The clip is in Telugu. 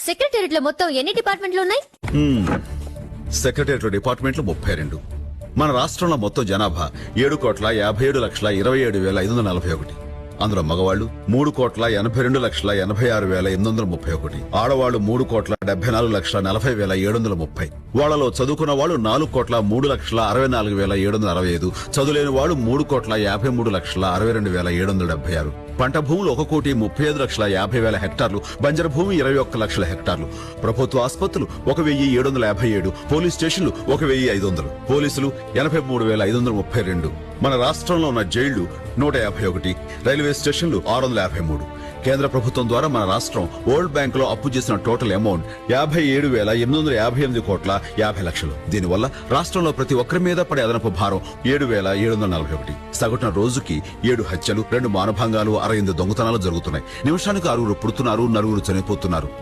సెక్రటేరియట్ లో మొత్తం ఎన్ని డిపార్ట్మెంట్లు ఉన్నాయి? సెక్రటేరియట్ డిపార్ట్మెంట్లు 32. మన రాష్ట్రంలో మొత్తం జనాభా 7,57,27,541. అందులో మగవాళ్లు 3,82,86,831. ఆడవాళ్లు 3,74,40,730. వాళ్లలో చదువుకున్న వాళ్ళు 4,03,64,765. చదువులేని వాళ్లు 3,53,62,776. పంట భూములు 1,35,50,000 హెక్టార్లు, బంజరు భూమి 21,00,000 హెక్టార్లు. ప్రభుత్వ ఆసుపత్రులు 1,757. పోలీస్ స్టేషన్లు 1,500. పోలీసులు 83,532. మన రాష్ట్రంలో ఉన్న జైళ్లు 151. రైల్వే స్టేషన్లు 653. కేంద్ర ప్రభుత్వం ద్వారా మన రాష్ట్రం వరల్డ్ బ్యాంక్ లో అప్పు చేసిన టోటల్ అమౌంట్ 57,858,50,00,000. దీనివల్ల రాష్ట్రంలో ప్రతి ఒక్కరి మీద పడే అదనపు భారం 7,741. సగటున రోజుకి 7 హత్యలు, 2 మానభంగాలు, 68 దొంగతనాలు జరుగుతున్నాయి. నిమిషానికి 6 పుడుతున్నారు, 4 చనిపోతున్నారు.